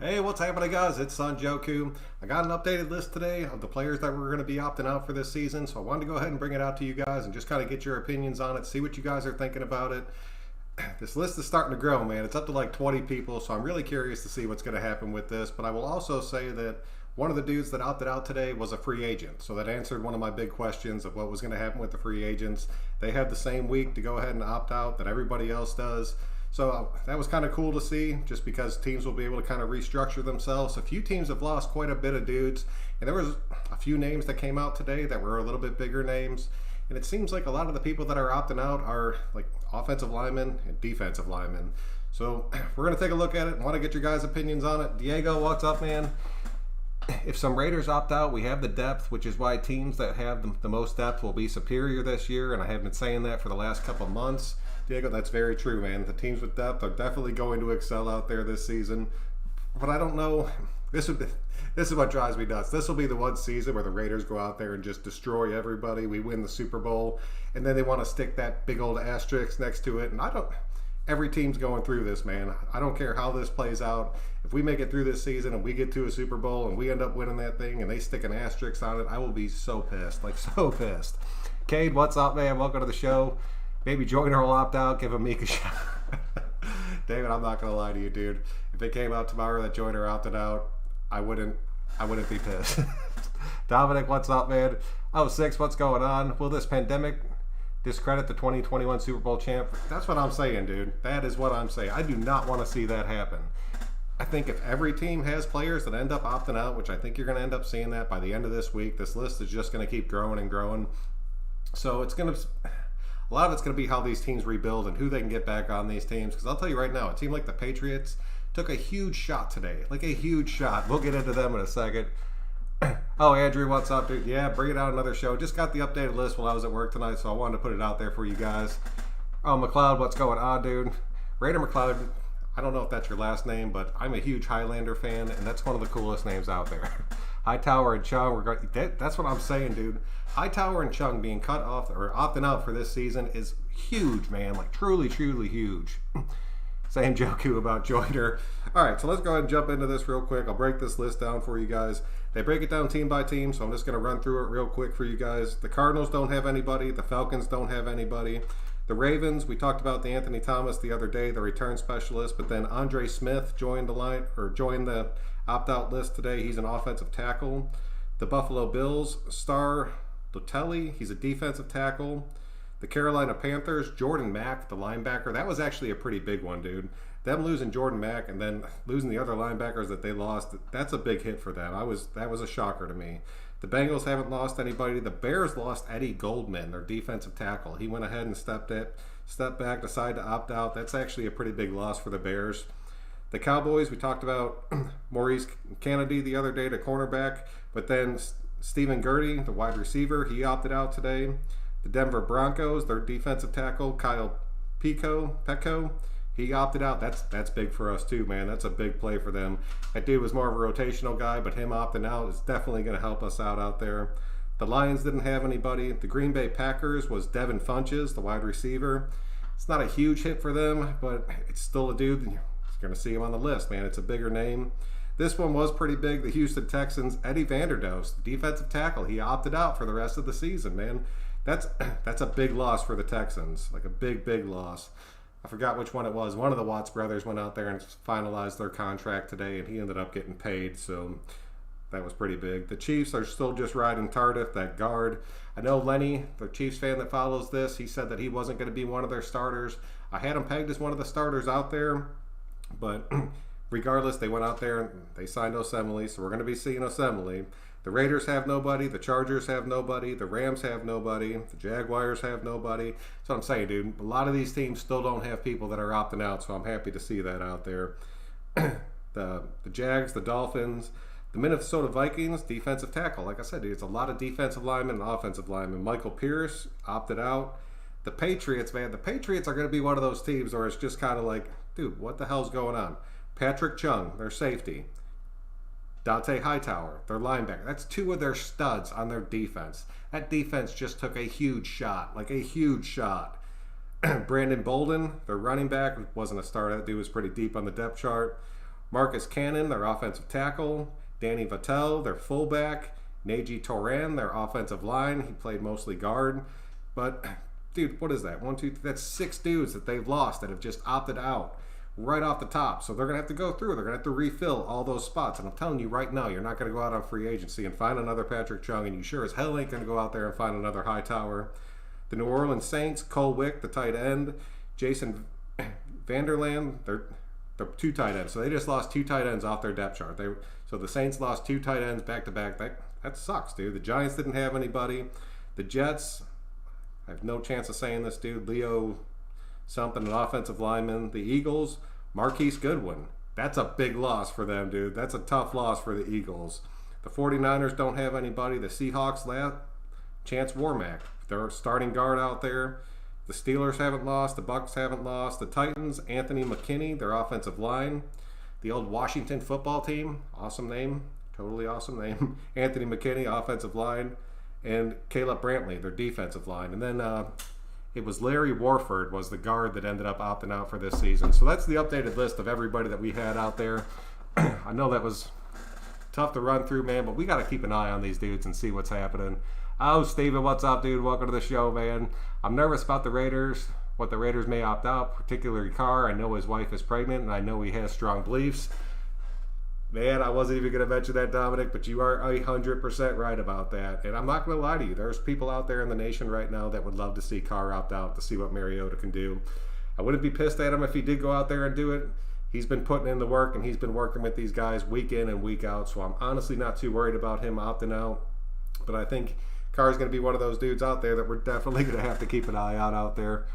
Hey, what's happening, guys? It's Sanjoku. I got an updated list today of the players that were going to be opting out for this season, so I wanted to go ahead and bring it out to you guys and just kind of get your opinions on it, see what you guys are thinking about it. This list is starting to grow, man. It's up to like 20 people, so I'm really curious to see what's going to happen with this. But I will also say that one of the dudes that opted out today was a free agent, so that answered one of my big questions of what was going to happen with the free agents. They have the same week to go ahead and opt out that everybody else does. So that was kind of cool to see, just because teams will be able to kind of restructure themselves. A few teams have lost quite a bit of dudes, and there was a few names that came out today that were a little bit bigger names. And it seems like a lot of the people that are opting out are like offensive linemen and defensive linemen. So we're going to take a look at it and want to get your guys' opinions on it. Diego, what's up, man? If some Raiders opt out, we have the depth, which is why teams that have the most depth will be superior this year, and I have been saying that for the last couple of months. Diego, that's very true, man. The teams with depth are definitely going to excel out there this season. But I don't know. This is what drives me nuts. This will be the one season where the Raiders go out there and just destroy everybody. We win the Super Bowl, and then they want to stick that big old asterisk next to it. And every team's going through this, man. I don't care how this plays out. If we make it through this season and we get to a Super Bowl and we end up winning that thing and they stick an asterisk on it, I will be so pissed. Like, so pissed. Cade, what's up, man? Welcome to the show. Maybe Joyner will opt out, give him Meek a shot. David, I'm not going to lie to you, dude. If it came out tomorrow that Joyner opted out, I wouldn't be pissed. Dominic, what's up, man? Oh, Six, what's going on? Will this pandemic discredit the 2021 Super Bowl champ? That's what I'm saying, dude. That is what I'm saying. I do not want to see that happen. I think if every team has players that end up opting out, which I think you're going to end up seeing that by the end of this week, this list is just going to keep growing and growing. So a lot of it's going to be how these teams rebuild and who they can get back on these teams. Because I'll tell you right now, a team like the Patriots took a huge shot today. Like a huge shot. We'll get into them in a second. Oh, Andrew, what's up, dude? Yeah, bring it out another show. Just got the updated list while I was at work tonight, so I wanted to put it out there for you guys. Oh, McLeod, what's going on, dude? Raider McLeod, I don't know if that's your last name, but I'm a huge Highlander fan, and that's one of the coolest names out there. Hightower and Chung, that's what I'm saying, dude. Hightower and Chung being cut off or opting out for this season is huge, man. Like, truly, truly huge. Same Joku about Joyner. All right, so let's go ahead and jump into this real quick. I'll break this list down for you guys. They break it down team by team, so I'm just going to run through it real quick for you guys. The Cardinals don't have anybody. The Falcons don't have anybody. The Ravens, we talked about the Anthony Thomas the other day, the return specialist, but then Andre Smith joined the opt-out list today. He's an offensive tackle. The Buffalo Bills, Star Lotulelei, he's a defensive tackle. The Carolina Panthers, Jordan Mack, the linebacker. That was actually a pretty big one, dude. Them losing Jordan Mack and then losing the other linebackers that they lost, that's a big hit for them. That was a shocker to me. The Bengals haven't lost anybody. The Bears lost Eddie Goldman, their defensive tackle. He went ahead and stepped back, decided to opt out. That's actually a pretty big loss for the Bears. The Cowboys, we talked about Maurice Kennedy the other day, the cornerback, but then Stephen Gertie, the wide receiver, he opted out today. The Denver Broncos, their defensive tackle, Kyle Peko, he opted out. That's big for us too, man. That's a big play for them. That dude was more of a rotational guy, but him opting out is definitely going to help us out there. The Lions didn't have anybody. The Green Bay Packers was Devin Funchess, the wide receiver. It's not a huge hit for them, but it's still a dude. You're going to see him on the list, man. It's a bigger name. This one was pretty big. The Houston Texans, Eddie Vanderdoes, the defensive tackle. He opted out for the rest of the season, man. That's a big loss for the Texans, like a big, big loss. I forgot which one it was. One of the Watts brothers went out there and finalized their contract today, and he ended up getting paid, so that was pretty big. The Chiefs are still just riding Tardif, that guard. I know Lenny, the Chiefs fan that follows this, he said that he wasn't going to be one of their starters. I had him pegged as one of the starters out there, but regardless, they went out there and they signed Osemele, so we're going to be seeing Osemele. The Raiders have nobody. The Chargers have nobody. The Rams have nobody. The Jaguars have nobody. So I'm saying, dude, a lot of these teams still don't have people that are opting out, so I'm happy to see that out there. The Jags, the Dolphins, the Minnesota Vikings, defensive tackle. Like I said, dude, it's a lot of defensive linemen and offensive linemen. Michael Pierce opted out. The Patriots, man, the Patriots are going to be one of those teams where it's just kind of like, dude, what the hell's going on? Patrick Chung, their safety. Dante Hightower, their linebacker. That's two of their studs on their defense. That defense just took a huge shot, like a huge shot. Brandon Bolden, their running back, wasn't a starter. That dude was pretty deep on the depth chart. Marcus Cannon, their offensive tackle. Danny Vattel, their fullback. Neji Toran, their offensive line. He played mostly guard. But, dude, what is that? 1, 2, 3, that's 6 dudes that they've lost that have just opted out right off the top. So they're going to have to go through. They're going to have to refill all those spots. And I'm telling you right now, you're not going to go out on free agency and find another Patrick Chung, and you sure as hell ain't going to go out there and find another Hightower. The New Orleans Saints, Cole Wick, the tight end. Jason Vanderland, they're 2 tight ends. So they just lost 2 tight ends off their depth chart. So the Saints lost 2 tight ends back to back. That sucks, dude. The Giants didn't have anybody. The Jets, I have no chance of saying this, dude. Leo something, an offensive lineman. The Eagles, Marquise Goodwin. That's a big loss for them, dude. That's a tough loss for the Eagles. The 49ers don't have anybody. The Seahawks, Chance Warmack. They're starting guard out there. The Steelers haven't lost. The Bucs haven't lost. The Titans, Anthony McKinney, their offensive line. The old Washington football team, awesome name, totally awesome name. Anthony McKinney, offensive line. And Caleb Brantley, their defensive line. And then it was Larry Warford was the guard that ended up opting out for this season. So that's the updated list of everybody that we had out there. I know that was tough to run through, man, but we got to keep an eye on these dudes and see what's happening. Oh, Steven, what's up, dude? Welcome to the show, man. I'm nervous about the Raiders, what the Raiders may opt out, particularly Carr. I know his wife is pregnant, and I know he has strong beliefs. Man, I wasn't even going to mention that, Dominic, but you are 100% right about that. And I'm not going to lie to you. There's people out there in the nation right now that would love to see Carr opt out, to see what Mariota can do. I wouldn't be pissed at him if he did go out there and do it. He's been putting in the work, and he's been working with these guys week in and week out, so I'm honestly not too worried about him opting out. But I think Carr's going to be one of those dudes out there that we're definitely going to have to keep an eye on out there.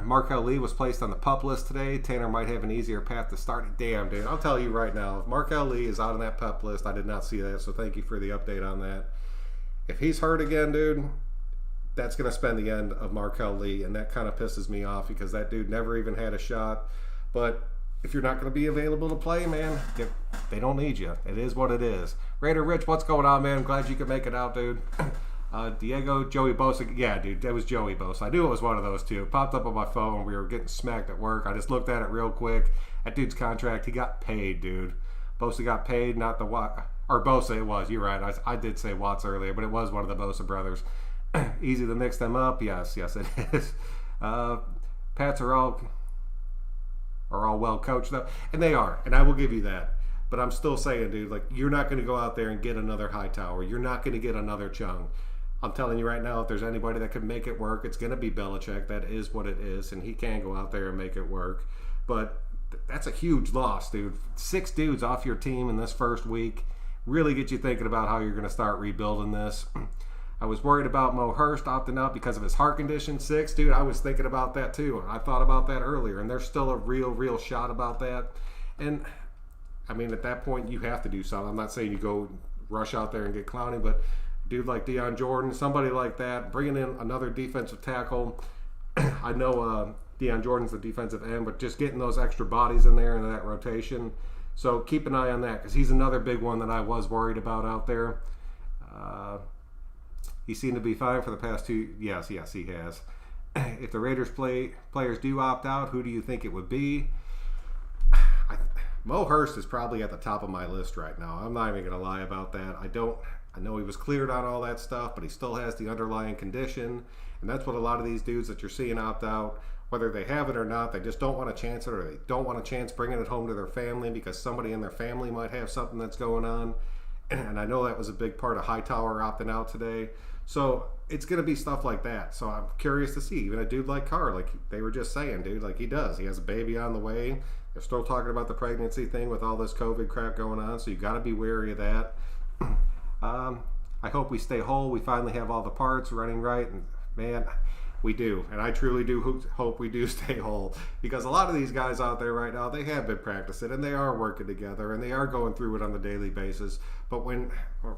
Markel Lee was placed on the PUP list today. Tanner might have an easier path to starting. Damn, dude. I'll tell you right now, if Markel Lee is out on that PUP list, I did not see that, so thank you for the update on that. If he's hurt again, dude, that's going to spend the end of Markel Lee, and that kind of pisses me off because that dude never even had a shot. But if you're not going to be available to play, man, they don't need you. It is what it is. Raider Rich, what's going on, man? I'm glad you could make it out, dude. Diego, Joey Bosa. Yeah, dude, that was Joey Bosa. I knew it was one of those two. It popped up on my phone. We were getting smacked at work. I just looked at it real quick. That dude's contract, he got paid, dude. Bosa got paid, not the Watt. Or Bosa, it was. You're right. I did say Watts earlier, but it was one of the Bosa brothers. Easy to mix them up. Yes, it is. Pats are all well coached, though. And they are. And I will give you that. But I'm still saying, dude, like, you're not going to go out there and get another Hightower. You're not going to get another Chung. I'm telling you right now, if there's anybody that can make it work, it's going to be Belichick. That is what it is, and he can go out there and make it work. But that's a huge loss, dude. 6 dudes off your team in this first week really get you thinking about how you're going to start rebuilding this. I was worried about Mo Hurst opting out because of his heart condition. 6, dude, I was thinking about that too. I thought about that earlier, and there's still a real shot about that. And, I mean, at that point, you have to do something. I'm not saying you go rush out there and get Clowney, but dude like Deion Jordan, somebody like that, bringing in another defensive tackle. I know Deion Jordan's the defensive end, but just getting those extra bodies in there in that rotation. So keep an eye on that because he's another big one that I was worried about out there. He seemed to be fine for the past 2. Yes, he has. If the Raiders players do opt out, who do you think it would be? Mo Hurst is probably at the top of my list right now. I'm not even going to lie about that. I know he was cleared on all that stuff, but he still has the underlying condition. And that's what a lot of these dudes that you're seeing opt out, whether they have it or not, they just don't want to chance it, or they don't want to chance bringing it home to their family because somebody in their family might have something that's going on. And I know that was a big part of Hightower opting out today. So it's going to be stuff like that. So I'm curious to see. Even a dude like Carr, like they were just saying, dude, like he does. He has a baby on the way. They're still talking about the pregnancy thing with all this COVID crap going on. So you got to be wary of that. I hope we stay whole. We finally have all the parts running right. And man, we do. And I truly do hope we do stay whole. Because a lot of these guys out there right now, they have been practicing and they are working together and they are going through it on a daily basis. But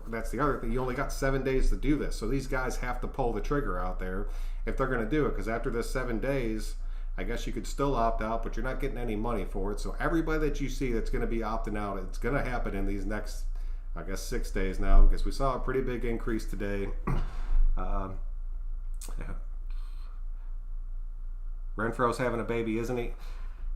that's the other thing, you only got 7 days to do this. So these guys have to pull the trigger out there if they're going to do it. Because after this 7 days, I guess you could still opt out, but you're not getting any money for it. So everybody that you see that's going to be opting out, it's going to happen in these next, I guess, 6 days now. Because we saw a pretty big increase today. Renfro's having a baby, isn't he?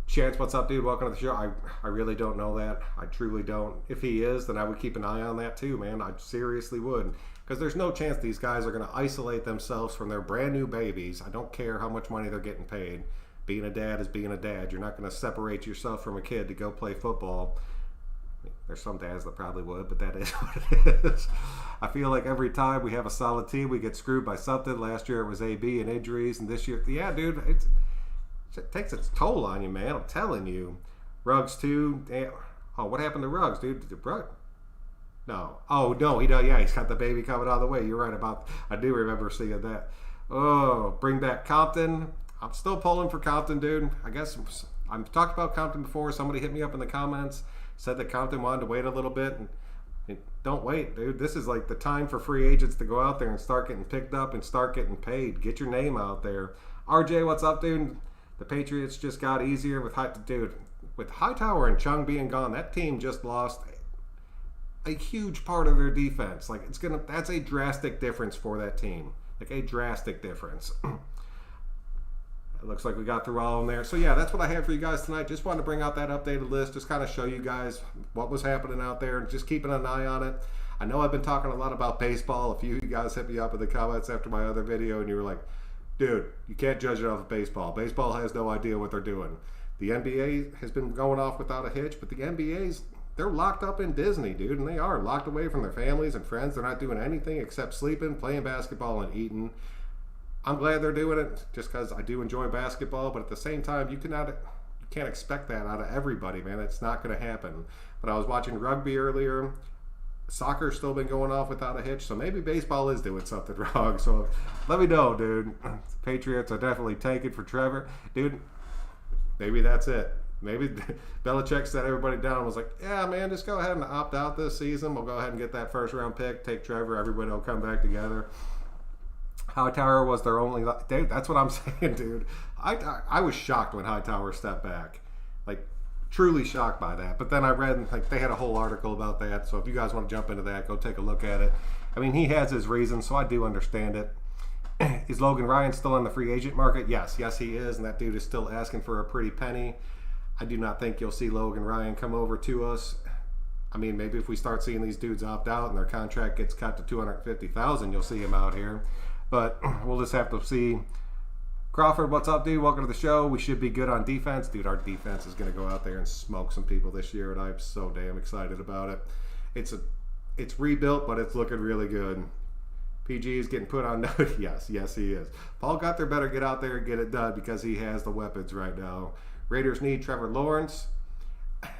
Chance, what's up, dude? Welcome to the show. I really don't know that. I truly don't. If he is, then I would keep an eye on that too, man. I seriously would. Because there's no chance these guys are going to isolate themselves from their brand new babies. I don't care how much money they're getting paid. Being a dad is being a dad. You're not going to separate yourself from a kid to go play football. There's some dads that probably would, but that is what it is. I feel like every time we have a solid team, we get screwed by something. Last year it was AB and injuries, and this year, yeah, dude, it takes its toll on you, man. I'm telling you. Ruggs too. Damn. Oh, what happened to Ruggs, dude? Did Ruggs? No. Oh no, he does. Yeah, he's got the baby coming out of the way. You're right about. I do remember seeing that. Oh, bring back Compton. I'm still pulling for Compton, dude. I guess I've talked about Compton before. Somebody hit me up in the comments, said that Compton wanted to wait a little bit. And don't wait, dude. This is like the time for free agents to go out there and start getting picked up and start getting paid. Get your name out there. RJ, what's up, dude? The Patriots just got easier with Hightower and Chung being gone. That team just lost a huge part of their defense. Like that's a drastic difference for that team. Like a drastic difference. It looks like we got through all of them there. So yeah, that's what I had for you guys tonight. Just wanted to bring out that updated list, just kind of show you guys what was happening out there and just keeping an eye on it. I know I've been talking a lot about baseball. A few of you guys hit me up in the comments after my other video and you were like, dude, you can't judge it off of baseball. Baseball has no idea what they're doing. The NBA has been going off without a hitch, but the NBA's, they're locked up in Disney, dude, and they are locked away from their families and friends. They're not doing anything except sleeping, playing basketball, and eating. I'm glad they're doing it just because I do enjoy basketball, but at the same time, you can't expect that out of everybody, man. It's not going to happen. But I was watching rugby earlier. Soccer's still been going off without a hitch, so maybe baseball is doing something wrong. So let me know, dude. Patriots are definitely tanking for Trevor. Dude, maybe that's it. Maybe Belichick set everybody down and was like, yeah, man, just go ahead and opt out this season. We'll go ahead and get that first-round pick, take Trevor. Everybody will come back together. Hightower was their only... Dude, that's what I'm saying, dude. I was shocked when Hightower stepped back. Like, truly shocked by that. But then I read, like, they had a whole article about that. So if you guys want to jump into that, go take a look at it. I mean, he has his reasons, so I do understand it. Is Logan Ryan still on the free agent market? Yes, he is. And that dude is still asking for a pretty penny. I do not think you'll see Logan Ryan come over to us. I mean, maybe if we start seeing these dudes opt out and their contract gets cut to $250,000, you'll see him out here. But we'll just have to see. Crawford, what's up, dude? Welcome to the show. We should be good on defense. Dude, our defense is going to go out there and smoke some people this year, and I'm so damn excited about it. It's rebuilt, but it's looking really good. PG is getting put on note. Yes, he is. Paul Gunther better get out there and get it done because he has the weapons right now. Raiders need Trevor Lawrence. I'm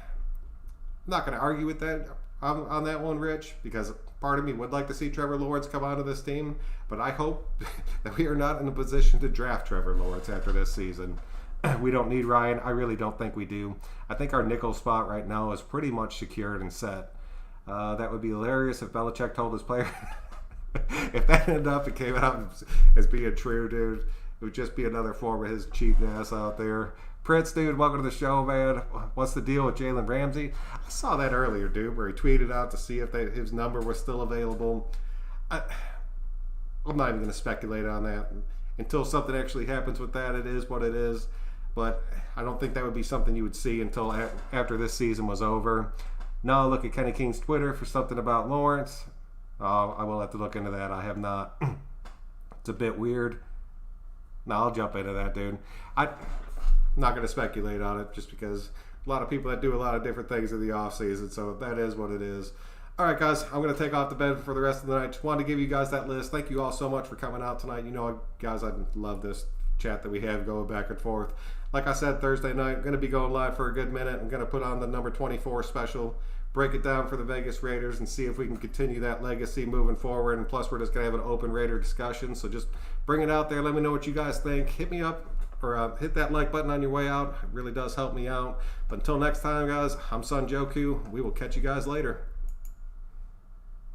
not going to argue with that on that one, Rich, because part of me would like to see Trevor Lawrence come out of this team, but I hope that we are not in a position to draft Trevor Lawrence after this season. We don't need Ryan. I really don't think we do. I think our nickel spot right now is pretty much secured and set. That would be hilarious if Belichick told his player. If that ended up and came out as being true, dude, it would just be another form of his cheating ass out there. Pritz, dude, welcome to the show, man. What's the deal with Jalen Ramsey? I saw that earlier, dude, where he tweeted out to see if his number was still available. I'm not even going to speculate on that. Until something actually happens with that, it is what it is. But I don't think that would be something you would see until after this season was over. Now look at Kenny King's Twitter for something about Lawrence. I will have to look into that. I have not. It's a bit weird. No, I'll jump into that, dude. I'm not going to speculate on it just because a lot of people that do a lot of different things in the offseason, so that is what it is. All right, guys, I'm going to take off to bed for the rest of the night. Just wanted to give you guys that list. Thank you all so much for coming out tonight. You know, guys, I love this chat that we have going back and forth. Like I said, Thursday night, I'm going to be going live for a good minute. I'm going to put on the number 24 special, break it down for the Vegas Raiders, and see if we can continue that legacy moving forward. And plus, we're just going to have an open Raider discussion. So just bring it out there. Let me know what you guys think. Hit me up or hit that like button on your way out. It really does help me out. But until next time, guys, I'm Son Joku. We will catch you guys later.